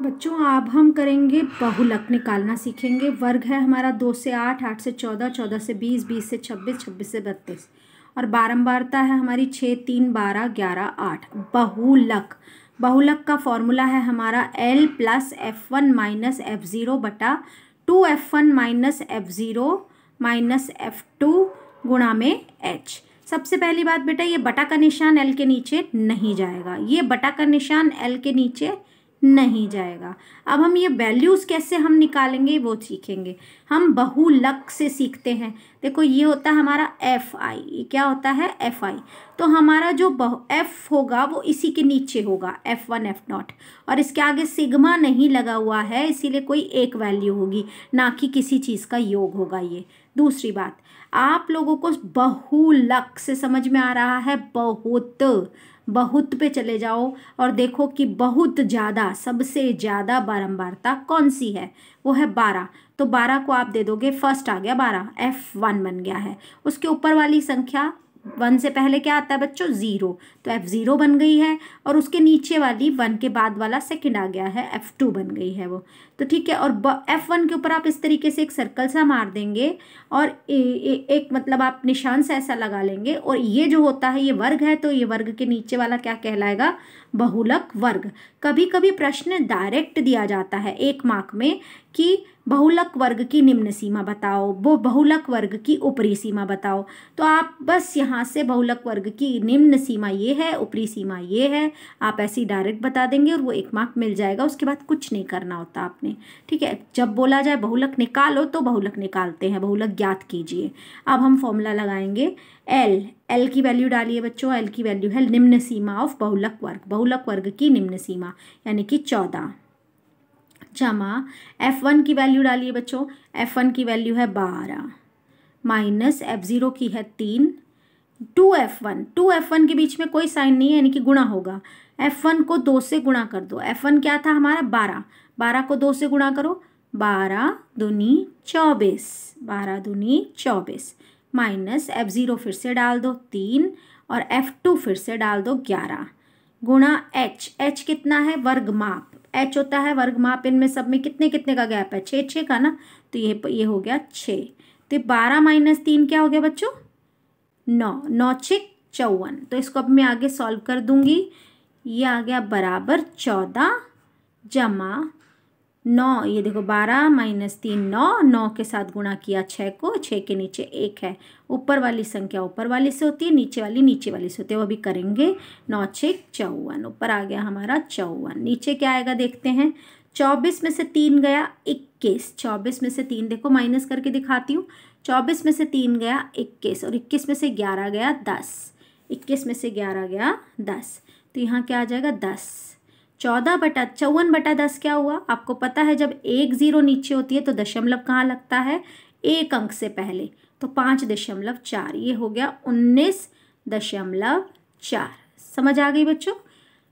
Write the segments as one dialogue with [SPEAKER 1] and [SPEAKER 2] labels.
[SPEAKER 1] बच्चों अब हम करेंगे बहुलक निकालना सीखेंगे। वर्ग है हमारा 2 से 8, 8 से 14, 14 से 20, 20 से 26, 26 से 32 और बारंबारता है हमारी 6, 3, 12, 11, 8। बहुलक, बहुलक का फॉर्मूला है हमारा L plus F1 minus F0 बटा 2F1 minus F0 minus F2 गुणा में H। सबसे पहली बात बेटा, ये बटा का निशान L के नीचे नहीं जाएगा, ये बटा का निशान L के नीचे नहीं जाएगा। अब हम ये वैल्यूज़ कैसे हम निकालेंगे वो सीखेंगे। हम बहुलक से सीखते हैं। देखो ये होता है हमारा FI, ये क्या होता है FI। तो हमारा जो F होगा वो इसी के नीचे होगा, F1 F0, और इसके आगे सिग्मा नहीं लगा हुआ है, इसीलिए कोई एक वैल्यू होगी, ना कि किसी चीज़ का योग होगा ये। दूसरी बात, आप लोगों को बहुलक से समझ में आ रहा है बहुत, बहुत पे चले जाओ और देखो कि बहुत ज़्यादा, सबसे ज़्यादा बारंबारता कौन सी है, वो है 12। तो 12 को आप दे दोगे, फर्स्ट आ गया 12, F1 बन गया है। उसके ऊपर वाली संख्या 1 से पहले क्या आता है बच्चों 0, तो F0 बन गई है, और उसके नीचे वाली 1 के बाद वाला सेकंड आ गया है, F2 बन गई है वो। तो ठीक है, और F1 के ऊपर आप इस तरीके से एक सर्कल सा मार देंगे और एक मतलब आप निशान से ऐसा लगा लेंगे, और ये जो होता है ये वर्ग है, तो ये वर्ग के नीचे वाला क्या कहलाएगा, बहुलक वर्ग। कभी कभी प्रश्न डायरेक्ट दिया जाता है 1 मार्क में कि बहुलक वर्ग की निम्न सीमा बताओ, वो बहुलक वर्ग की ऊपरी सीमा बताओ। तो आप बस यहाँ से बहुलक वर्ग की निम्न सीमा ये है, ऊपरी सीमा ये है, आप ऐसे ही डायरेक्ट बता देंगे और वो 1 मार्क मिल जाएगा। उसके बाद कुछ नहीं करना होता आपने, ठीक है। जब बोला जाए बहुलक निकालो तो बहुलक निकालते हैं, बहुलक ज्ञात कीजिए। अब हम फॉर्मूला लगाएंगे L की वैल्यू डालिए बच्चों, L की वैल्यू है निम्न सीमा ऑफ बहुलक वर्ग, बहुलक वर्ग की निम्न सीमा यानी कि 14, जमा F1 की वैल्यू डालिए बच्चों, F1 की वैल्यू है 12 माइनस F0 की है 3, 2F1 के बीच में कोई साइन नहीं है यानी कि गुणा होगा। F1 को 2 से गुणा कर दो, F1 क्या था हमारा 12, 12 को 2 से गुणा करो, 12 दूनी 24, 12 दूनी 24 माइनस F0 फिर से डाल दो 3 और F2 फिर से डाल दो 11 गुणा H कितना है वर्ग माप, H होता है वर्ग माप, इनमें सब में कितने कितने का गैप है 6 6 का ना, तो ये हो गया 6। तो 12 माइनस 3 क्या हो गया बच्चों 9, 9 6 54। तो इसको अब मैं आगे सॉल्व कर दूंगी, ये आ गया बराबर 14 जमा 9, ये देखो 12 माइनस 3 9, 9 के साथ गुणा किया 6 को, 6 के नीचे 1 है, ऊपर वाली संख्या ऊपर वाली से होती है, नीचे वाली नीचे वाली से होती है, वो भी करेंगे। 9 6 54, ऊपर आ गया हमारा 54, नीचे क्या आएगा देखते हैं। 24 में से 3 गया 21, 24 में से 3 देखो माइनस करके दिखाती हूँ, 24 में से 3 गया 21 और 21 में से 11 गया 10, 21 में से 11 गया 10, तो यहाँ क्या आ जाएगा 10। 54/10 क्या हुआ आपको पता है, जब 1 0 नीचे होती है तो दशमलव कहाँ लगता है, 1 अंक से पहले, तो 5.4, ये हो गया 19.4। समझ आ गई बच्चों।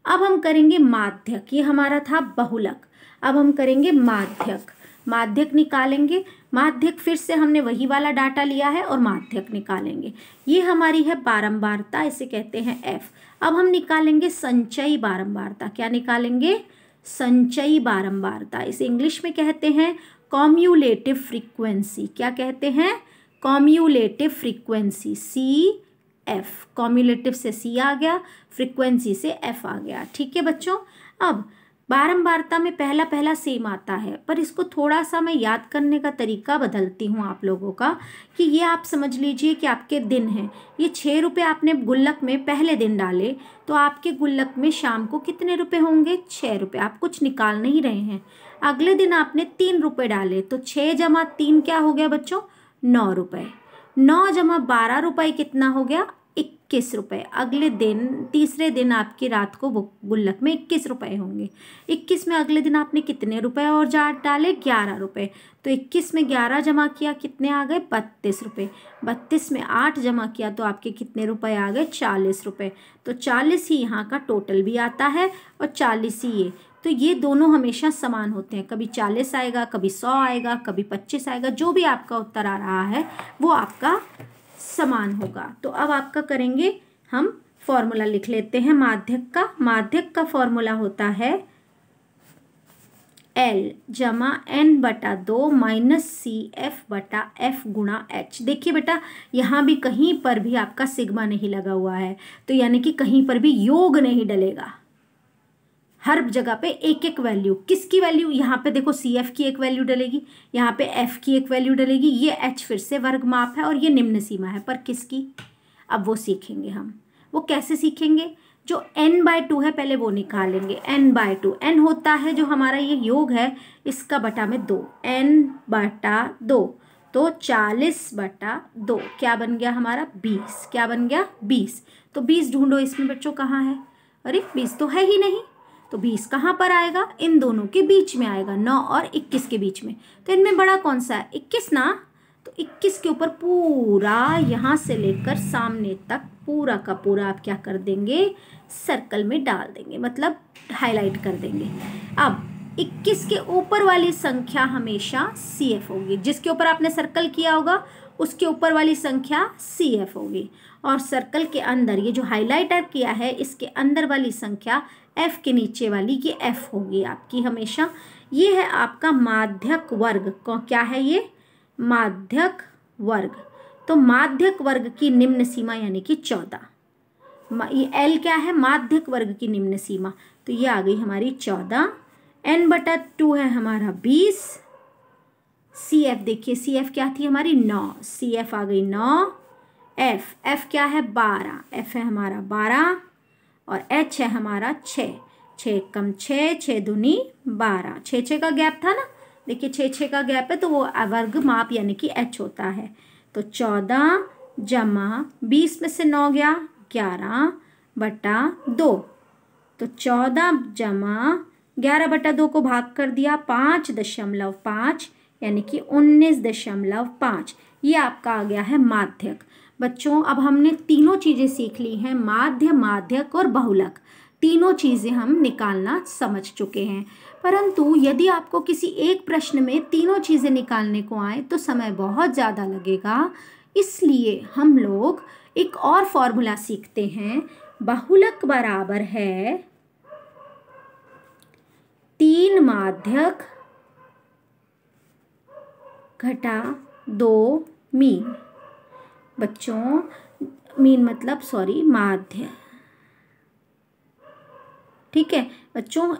[SPEAKER 1] अब हम करेंगे माध्यक, ये हमारा था बहुलक, अब हम करेंगे माध्यक, माध्यक निकालेंगे। माध्यक फिर से हमने वही वाला डाटा लिया है और माध्यक निकालेंगे। ये हमारी है बारंबारता, इसे कहते हैं F। अब हम निकालेंगे संचयी बारंबारता, क्या निकालेंगे, संचयी बारंबारता, इसे इंग्लिश में कहते हैं कॉम्युलेटिव फ्रीक्वेंसी। क्या कहते हैं, कॉम्युलेटिव फ्रीक्वेंसी, CF, कॉम्युलेटिव से C आ गया, फ्रीक्वेंसी से F आ गया, ठीक है बच्चों। अब बारंबारता में पहला पहला सेम आता है, पर इसको थोड़ा सा मैं याद करने का तरीका बदलती हूँ आप लोगों का, कि ये आप समझ लीजिए कि आपके दिन हैं, ये 6 रुपये आपने गुल्लक में पहले दिन डाले, तो आपके गुल्लक में शाम को कितने रुपए होंगे 6 रुपये, आप कुछ निकाल नहीं रहे हैं। अगले दिन आपने 3 रुपये डाले, तो 6 जमा 3 क्या हो गया बच्चों 9 रुपये, 9 जमा 12 रुपये कितना हो गया 21 रुपये। अगले दिन तीसरे दिन आपकी रात को गुल्लक में 21 रुपये होंगे, 21 में अगले दिन आपने कितने रुपए और डाले 11 रुपये, तो 21 में 11 जमा किया कितने आ गए 32 रुपये, 32 में 8 जमा किया तो आपके कितने रुपए आ गए 40 रुपये। तो 40 ही यहाँ का टोटल भी आता है और 40 ही ये, तो ये दोनों हमेशा समान होते हैं, कभी 40 आएगा, कभी 100 आएगा, कभी 25 आएगा, जो भी आपका उत्तर आ रहा है वो आपका समान होगा। तो अब आपका करेंगे हम फॉर्मूला लिख लेते हैं माध्यक का। माध्यक का फॉर्मूला होता है एल जमा एन बटा 2 माइनस सी एफ बटा एफ गुणा एच। देखिए बेटा, यहाँ भी कहीं पर भी आपका सिग्मा नहीं लगा हुआ है, तो यानी कि कहीं पर भी योग नहीं डलेगा। हर जगह पे एक एक वैल्यू, किसकी वैल्यू, यहाँ पे देखो सी एफ की एक वैल्यू डलेगी, यहाँ पे एफ की एक वैल्यू डलेगी, ये एच फिर से वर्ग माप है और ये निम्न सीमा है, पर किसकी, अब वो सीखेंगे हम। वो कैसे सीखेंगे, जो n/2 है पहले वो निकालेंगे। n/2 n होता है जो हमारा ये योग है इसका बटा में 2, n/2 तो 40/2 क्या बन गया हमारा 20, क्या बन गया 20। तो 20 ढूंढो इसमें बच्चों कहाँ है, अरे 20 तो है ही नहीं, तो 20 कहाँ पर आएगा, इन दोनों के बीच में आएगा, 9 और 21 के बीच में। तो इनमें बड़ा कौन सा है, 21 ना, तो 21 के ऊपर पूरा यहाँ से लेकर सामने तक पूरा का पूरा आप क्या कर देंगे, सर्कल में डाल देंगे, मतलब हाईलाइट कर देंगे। अब 21 के ऊपर वाली संख्या हमेशा CF होगी, जिसके ऊपर आपने सर्कल किया होगा उसके ऊपर वाली संख्या CF होगी, और सर्कल के अंदर ये जो हाईलाइटर किया है इसके अंदर वाली संख्या F के नीचे वाली ये F होगी आपकी हमेशा। ये है आपका माध्यक वर्ग, क्या है ये, माध्यक वर्ग। तो माध्यक वर्ग की निम्न सीमा यानी कि 14, ये L क्या है, माध्यक वर्ग की निम्न सीमा, तो ये आ गई हमारी 14, n/2 है हमारा 20, CF देखिए CF क्या थी हमारी 9, CF आ गई 9, F क्या है 12, F है हमारा 12 और H है हमारा 6, 6 कम 6, 6 दूनी 12, 6 का गैप था ना, देखिए 6 का गैप है तो वो वर्ग माप यानी कि H होता है। तो 14 जमा 20 में से 9 गया 11/2, तो 14 जमा 11/2 को भाग कर दिया 5.5 यानी कि 19.5, ये आपका आ गया है माध्यक। बच्चों अब हमने तीनों चीज़ें सीख ली हैं, माध्य, माध्यक और बहुलक, तीनों चीज़ें हम निकालना समझ चुके हैं। परंतु यदि आपको किसी एक प्रश्न में तीनों चीज़ें निकालने को आए तो समय बहुत ज़्यादा लगेगा, इसलिए हम लोग एक और फॉर्मूला सीखते हैं। बहुलक बराबर है 3 माध्यक घटा 2 मीन। बच्चों मीन मतलब माध्य, ठीक है बच्चों।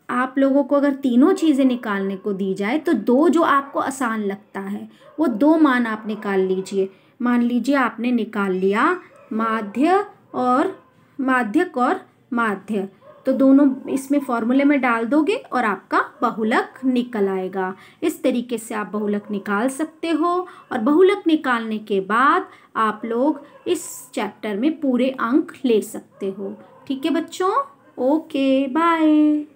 [SPEAKER 1] आप लोगों को अगर तीनों चीज़ें निकालने को दी जाए तो दो जो आपको आसान लगता है वो 2 मान आप निकाल लीजिए। मान लीजिए आपने निकाल लिया माध्यक और माध्य, तो दोनों इसमें फॉर्मूले में डाल दोगे और आपका बहुलक निकल आएगा। इस तरीके से आप बहुलक निकाल सकते हो, और बहुलक निकालने के बाद आप लोग इस चैप्टर में पूरे अंक ले सकते हो। ठीक है बच्चों, ओके बाय।